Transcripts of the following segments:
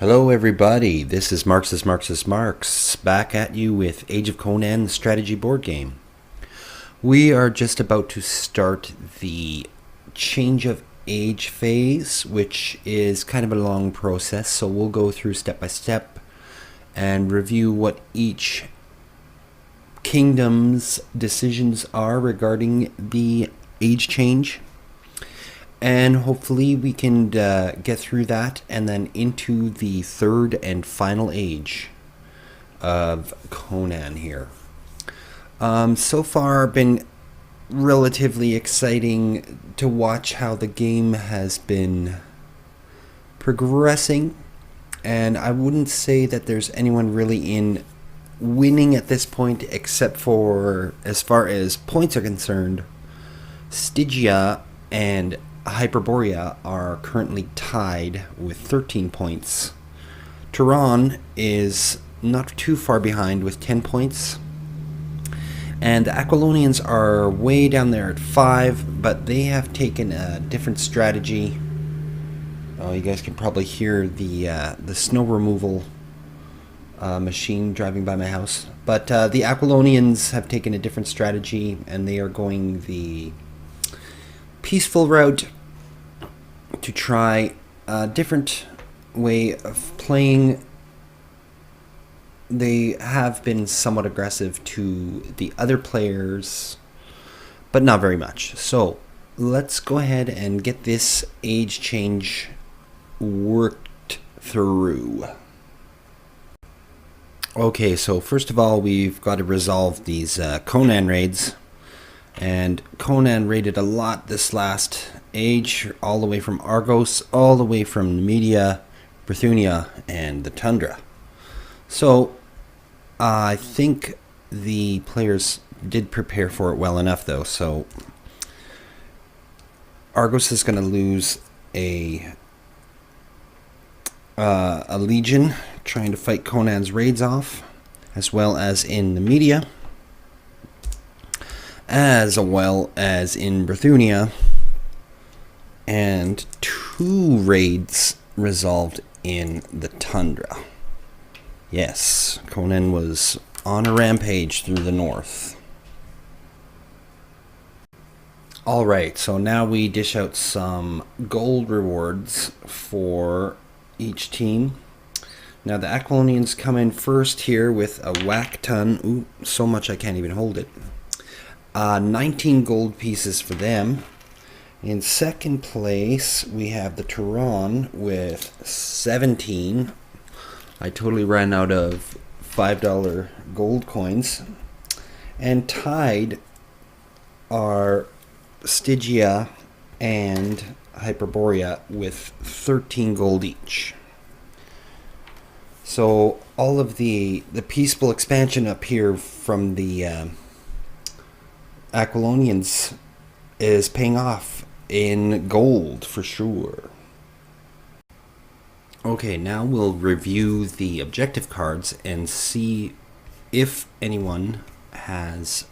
Hello everybody, this is Marx back at you with Age of Conan, the strategy board game. We are just about to start the change of age phase, which is kind of a long process, so we'll go through step by step and review what each kingdom's decisions are regarding the age change. And hopefully we can get through that and then into the third and final age of Conan here. So far been relatively exciting to watch how the game has been progressing. And I wouldn't say that there's anyone really in winning at this point, except for, as far as points are concerned, Stygia and Hyperborea are currently tied with 13 points. Tehran is not too far behind with 10 points. And the Aquilonians are way down there at 5, but they have taken a different strategy. Oh, you guys can probably hear the snow removal machine driving by my house. But the Aquilonians have taken a different strategy, and they are going the peaceful route to try a different way of playing. They have been somewhat aggressive to the other players, but not very much. So let's go ahead and get this age change worked through. Okay, so first of all, we've got to resolve these Conan raids. And Conan raided a lot this last age, all the way from Argos, all the way from Media, Bithynia, and the Tundra. So I think the players did prepare for it well enough, though. So Argos is going to lose a legion trying to fight Conan's raids off, as well as in the Media, as well as in Bithynia, and 2 raids resolved in the Tundra. Yes, Conan was on a rampage through the north. Alright, so now we dish out some gold rewards for each team. Now the Aquilonians come in first here with a whack ton. Ooh, so much I can't even hold it. 19 gold pieces for them. In second place, we have the Tehran with 17. I totally ran out of $5 gold coins. And tied are Stygia and Hyperborea with 13 gold each. So all of the peaceful expansion up here from the Aquilonians is paying off in gold for sure. Okay, now we'll review the objective cards and see if anyone has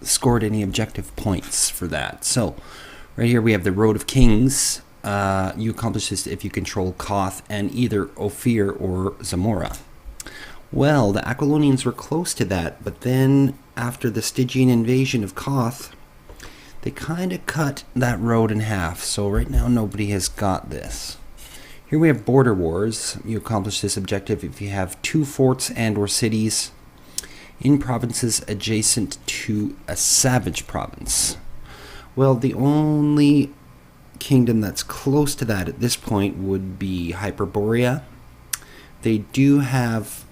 scored any objective points for that. So right here we have the Road of Kings. You accomplish this if you control Koth and either Ophir or Zamora. Well, the Aquilonians were close to that, but then after the Stygian invasion of Koth, they kind of cut that road in half. So right now nobody has got this. Here we have Border Wars. You accomplish this objective if you have 2 forts and or cities in provinces adjacent to a savage province. Well, the only kingdom that's close to that at this point would be Hyperborea. They do have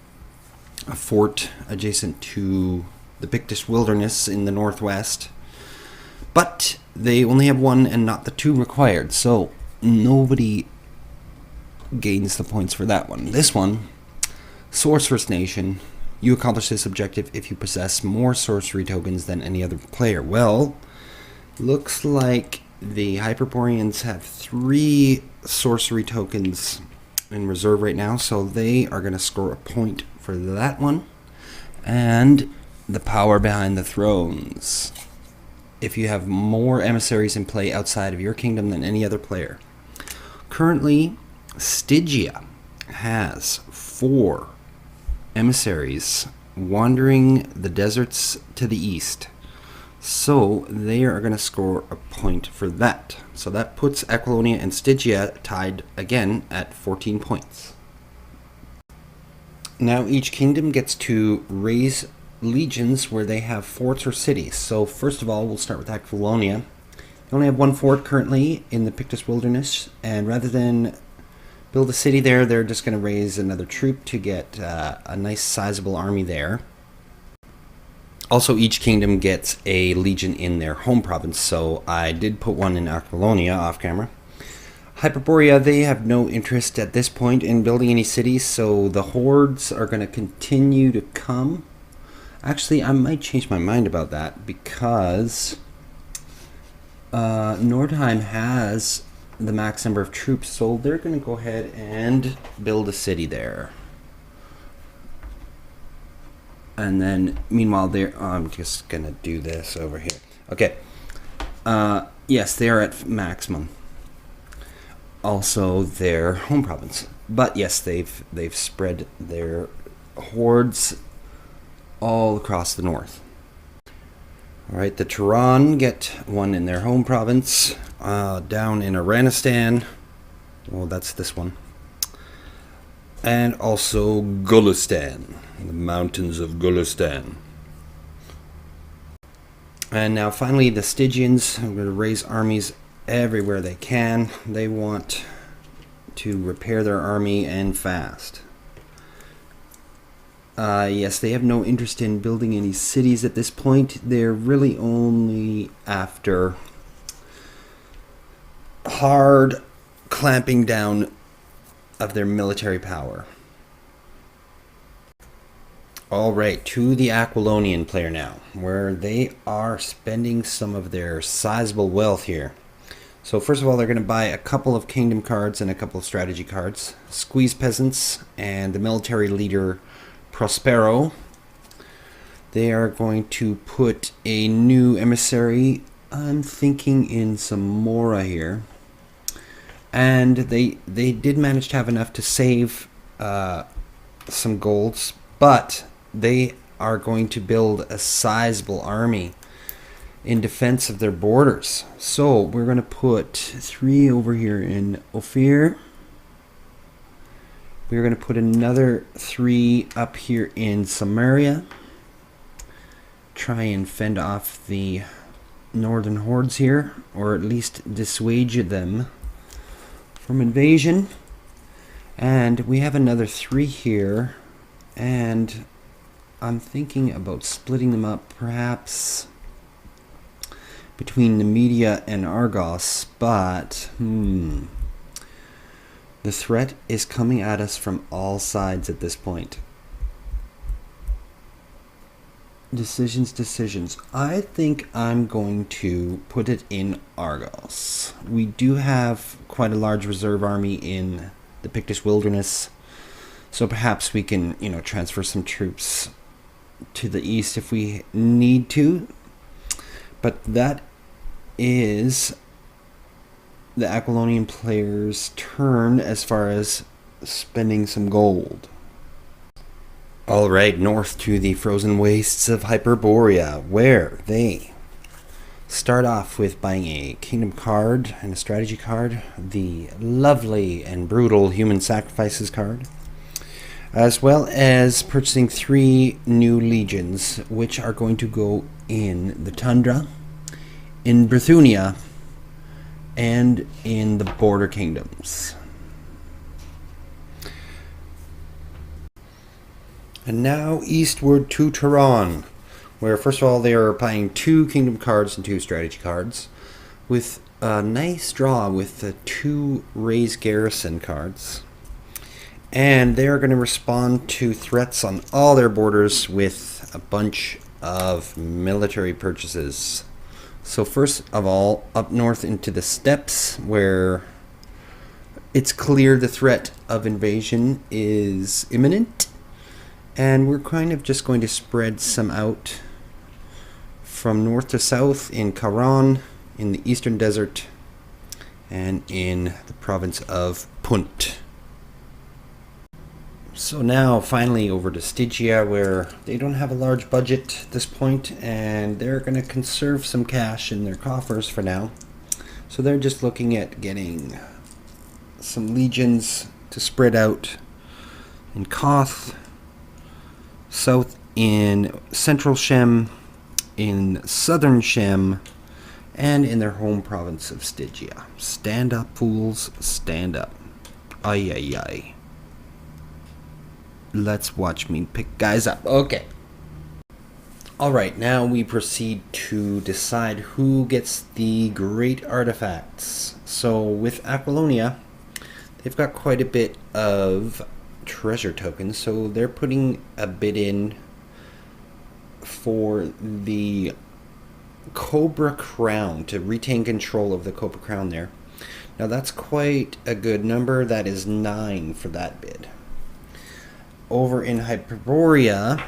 a fort adjacent to the Pictish Wilderness in the northwest, but they only have 1 and not the 2 required, so nobody gains the points for that one. This one, Sorceress Nation. You accomplish this objective if you possess more sorcery tokens than any other player. Well, looks like the Hyperboreans have 3 sorcery tokens in reserve right now, so they are going to score a point for that one. And the power behind the thrones. If you have more emissaries in play outside of your kingdom than any other player. Currently, Stygia has 4 emissaries wandering the deserts to the east. So they are going to score a point for that. So that puts Aquilonia and Stygia tied again at 14 points. Now each kingdom gets to raise legions where they have forts or cities. So first of all, we'll start with Aquilonia. They only have 1 fort currently in the Pictus Wilderness, and rather than build a city there, they're just going to raise another troop to get a nice sizable army there. Also, each kingdom gets a legion in their home province, so I did put one in Aquilonia off camera. Hyperborea, they have no interest at this point in building any cities, so the hordes are going to continue to come. Actually, I might change my mind about that, because Nordheim has the max number of troops, so they're going to go ahead and build a city there. And then, meanwhile, I'm just going to do this over here. Okay. Yes, they are at maximum. Also, their home province. But yes, they've spread their hordes all across the north. All right, the Turan get one in their home province. Down in Iranistan. Well, that's this one. And also Gulistan, the mountains of Gulistan. And now finally the Stygians are going to raise armies everywhere they can. They want to repair their army and fast. Yes, they have no interest in building any cities at this point. They're really only after hard clamping down of their military power. Alright, to the Aquilonian player now, where they are spending some of their sizable wealth here. So first of all, they're going to buy a couple of kingdom cards and a couple of strategy cards. Squeeze Peasants and the military leader Prospero. They are going to put a new emissary, I'm thinking in Zamora here. And they did manage to have enough to save some golds, but they are going to build a sizable army in defense of their borders. So we're going to put 3 over here in Ophir. We're going to put another 3 up here in Samaria. Try and fend off the northern hordes here, or at least dissuade them from invasion. And we have another 3 here, and I'm thinking about splitting them up perhaps between Nemedia and Argos, but the threat is coming at us from all sides at this point. Decisions. I think I'm going to put it in Argos. We do have quite a large reserve army in the Pictish Wilderness, so perhaps we can, transfer some troops to the east if we need to. But that is the Aquilonian player's turn as far as spending some gold. Alright, north to the frozen wastes of Hyperborea, where they start off with buying a kingdom card and a strategy card, the lovely and brutal human sacrifices card, as well as purchasing 3 new legions, which are going to go in the tundra, in Brithunia, and in the border kingdoms. And now eastward to Turan, where first of all they are buying 2 kingdom cards and 2 strategy cards, with a nice draw with the 2 raise garrison cards. And they are going to respond to threats on all their borders with a bunch of military purchases. So first of all, up north into the steppes, where it's clear the threat of invasion is imminent. And we're kind of just going to spread some out from north to south in Karan, in the eastern desert, and in the province of Punt. So now finally over to Stygia, where they don't have a large budget at this point and they're going to conserve some cash in their coffers for now. So they're just looking at getting some legions to spread out in Koth, south in central Shem, in southern Shem, and in their home province of Stygia. Stand up, fools, stand up. Ay, ay, ay. Let's watch me pick guys up. Okay. Alright, now we proceed to decide who gets the great artifacts. So with Aquilonia, they've got quite a bit of treasure tokens, so they're putting a bid in for the Cobra Crown, to retain control of the Cobra Crown there. Now that's quite a good number. That is 9 for that bid. Over in Hyperborea,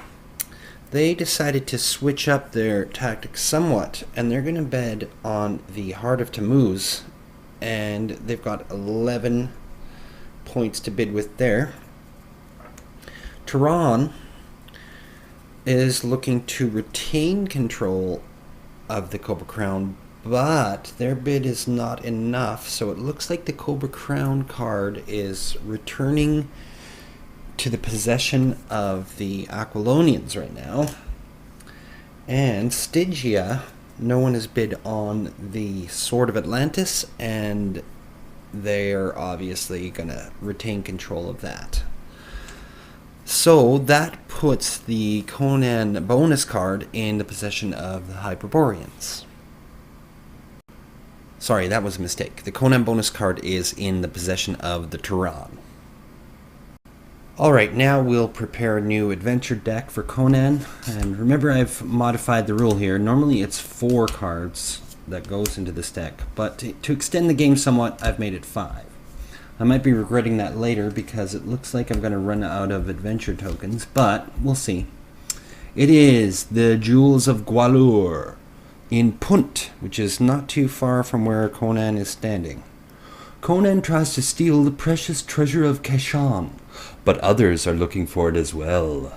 they decided to switch up their tactics somewhat, and they're going to bid on the Heart of Tammuz, and they've got 11 points to bid with there. Tehran is looking to retain control of the Cobra Crown, but their bid is not enough, so it looks like the Cobra Crown card is returning to the possession of the Aquilonians right now. And Stygia, no one has bid on the Sword of Atlantis, and they're obviously going to retain control of that. So that puts the Conan bonus card in the possession of the Hyperboreans. Sorry, that was a mistake. The Conan bonus card is in the possession of the Tehran. Alright, now we'll prepare a new adventure deck for Conan. And remember, I've modified the rule here. Normally it's 4 cards that goes into this deck, but to extend the game somewhat, I've made it 5. I might be regretting that later because it looks like I'm going to run out of adventure tokens, but we'll see. It is the Jewels of Gwalior in Punt, which is not too far from where Conan is standing. Conan tries to steal the precious treasure of Kashan, but others are looking for it as well.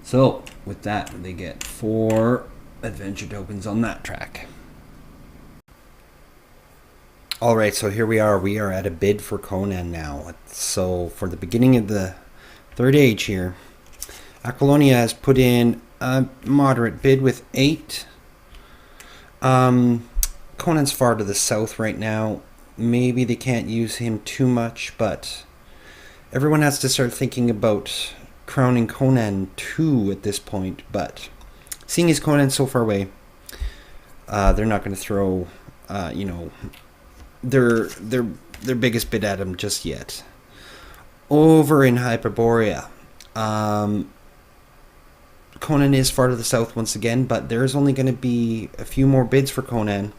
So, with that, they get 4 adventure tokens on that track. Alright, so here we are. We are at a bid for Conan now. So, for the beginning of the Third Age here, Aquilonia has put in a moderate bid with 8. Conan's far to the south right now. Maybe they can't use him too much, but everyone has to start thinking about crowning Conan too at this point. But seeing as Conan's so far away, they're not going to throw, their biggest bid at him just yet. Over in Hyperborea, Conan is far to the south once again, but there's only going to be a few more bids for Conan.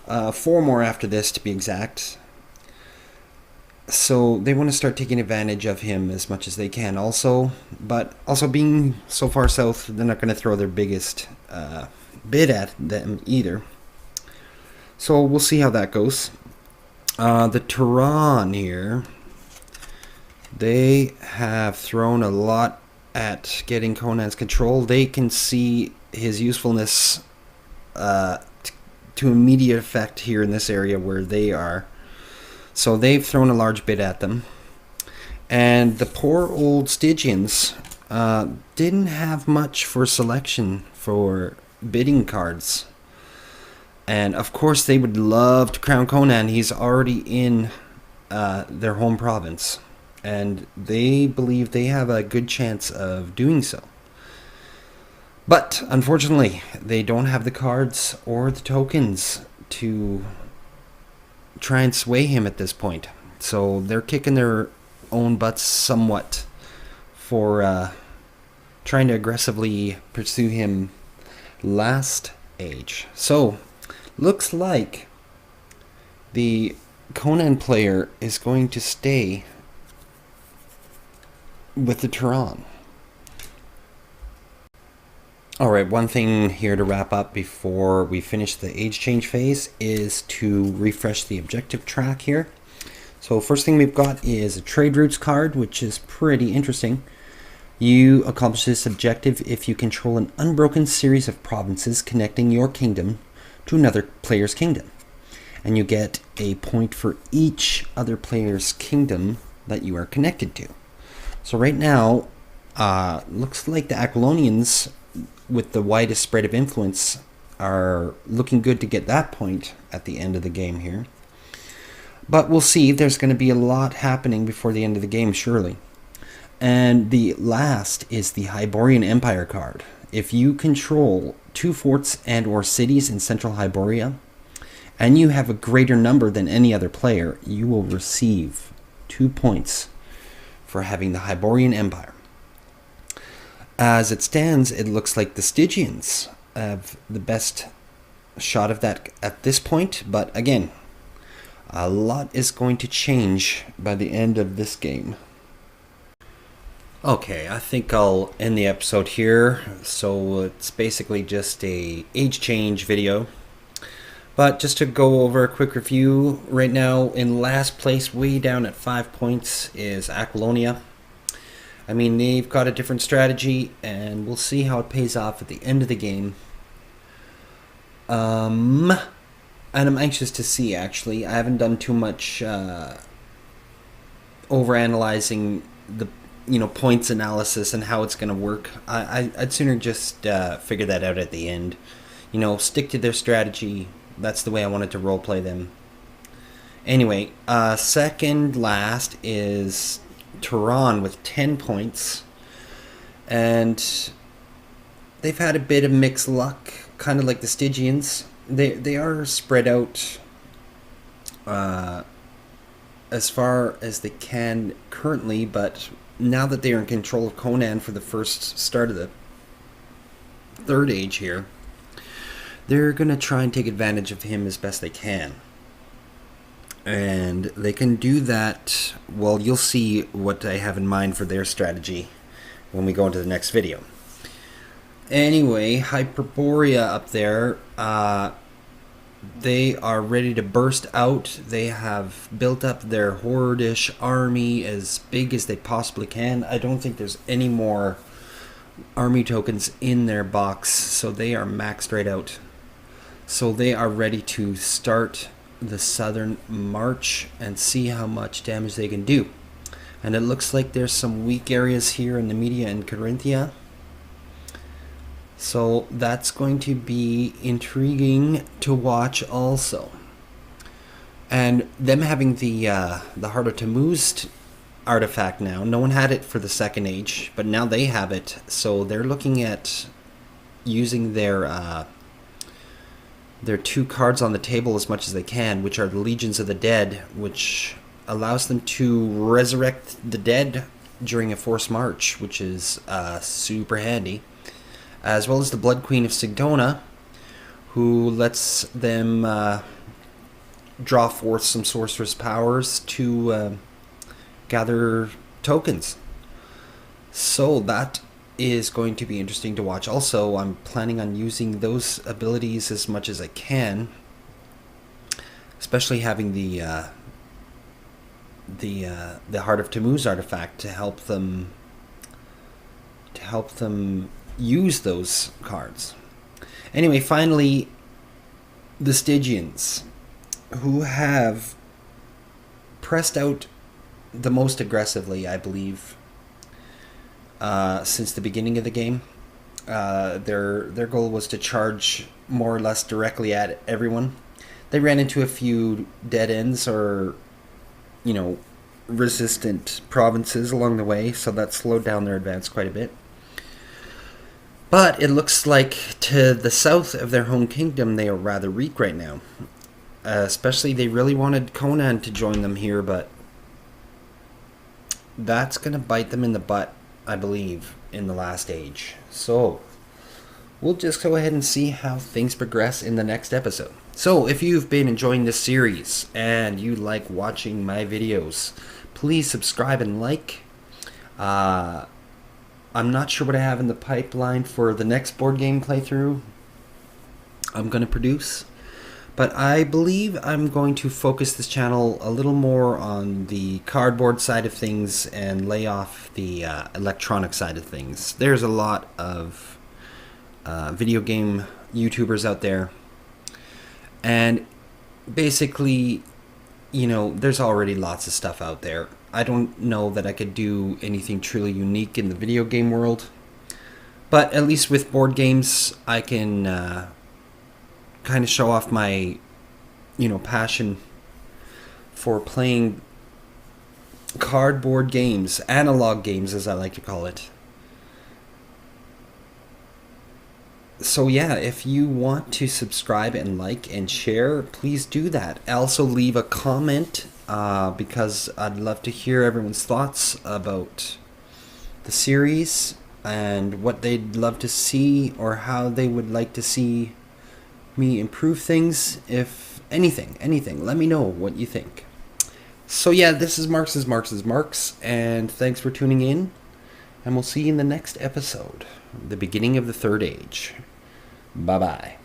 4 more after this, to be exact. So they want to start taking advantage of him as much as they can also. But also being so far south, they're not going to throw their biggest bid at them either. So we'll see how that goes. The Tehran here, they have thrown a lot at getting Conan's control. They can see his usefulness to immediate effect here in this area where they are. So they've thrown a large bid at them. And the poor old Stygians didn't have much for selection for bidding cards. And of course they would love to crown Conan. He's already in their home province. And they believe they have a good chance of doing so. But unfortunately, they don't have the cards or the tokens to try and sway him at this point. So they're kicking their own butts somewhat for trying to aggressively pursue him last age. So, looks like the Conan player is going to stay with the Tehran. Alright, one thing here to wrap up before we finish the age change phase is to refresh the objective track here. So first thing we've got is a trade routes card, which is pretty interesting. You accomplish this objective if you control an unbroken series of provinces connecting your kingdom to another player's kingdom. And you get a point for each other player's kingdom that you are connected to. So right now, looks like the Aquilonians with the widest spread of influence are looking good to get that point at the end of the game here. But we'll see. There's going to be a lot happening before the end of the game, surely. And the last is the Hyborian Empire card. If you control 2 forts and or cities in central Hyboria, and you have a greater number than any other player, you will receive 2 points for having the Hyborian Empire. As it stands, it looks like the Stygians have the best shot of that at this point, but again, a lot is going to change by the end of this game. Okay, I think I'll end the episode here. So it's basically just a age change video. But just to go over a quick review, right now in last place, way down at 5 points, is Aquilonia. I mean, they've got a different strategy, and we'll see how it pays off at the end of the game. And I'm anxious to see, actually. I haven't done too much overanalyzing the points analysis and how it's going to work. I'd sooner just figure that out at the end. Stick to their strategy. That's the way I wanted to roleplay them. Anyway, second last is Tehran with 10 points. And they've had a bit of mixed luck, kind of like the Stygians. They are spread out as far as they can currently, but now that they are in control of Conan for the first start of the third age here, they're going to try and take advantage of him as best they can. And they can do that, well, you'll see what I have in mind for their strategy when we go into the next video. Anyway, Hyperborea up there, they are ready to burst out. They have built up their horde-ish army as big as they possibly can. I don't think there's any more army tokens in their box, so they are maxed right out. So they are ready to start the southern march and see how much damage they can do. And it looks like there's some weak areas here in the Media and Carinthia. So that's going to be intriguing to watch also. And them having the Heart of Tammuz artifact now. No one had it for the second age, but now they have it. So they're looking at using their 2 cards on the table as much as they can, which are the Legions of the Dead, which allows them to resurrect the dead during a forced march, which is super handy. As well as the Blood Queen of Sigdona, who lets them draw forth some sorceress powers to gather tokens. So that is going to be interesting to watch. Also, I'm planning on using those abilities as much as I can, especially having the Heart of Tammuz artifact to help them use those cards. Anyway, finally, the Stygians, who have pressed out the most aggressively, I believe, since the beginning of the game. Their goal was to charge more or less directly at everyone. They ran into a few dead ends or, resistant provinces along the way, so that slowed down their advance quite a bit. But it looks like to the south of their home kingdom, they are rather weak right now. Especially, they really wanted Conan to join them here, but that's going to bite them in the butt, I believe, in the last age. So, we'll just go ahead and see how things progress in the next episode. So, if you've been enjoying this series and you like watching my videos, please subscribe and like. I'm not sure what I have in the pipeline for the next board game playthrough I'm going to produce. But I believe I'm going to focus this channel a little more on the cardboard side of things and lay off the electronic side of things. There's a lot of video game YouTubers out there, and basically, there's already lots of stuff out there. I don't know that I could do anything truly unique in the video game world, but at least with board games, I can kind of show off my, passion for playing cardboard games, analog games as I like to call it. So yeah, if you want to subscribe and like and share, please do that. Also leave a comment because I'd love to hear everyone's thoughts about the series and what they'd love to see or how they would like to see me improve things. If anything, let me know what you think. So yeah, this is Marks, and thanks for tuning in, and we'll see you in the next episode, the beginning of the Third Age. Bye-bye.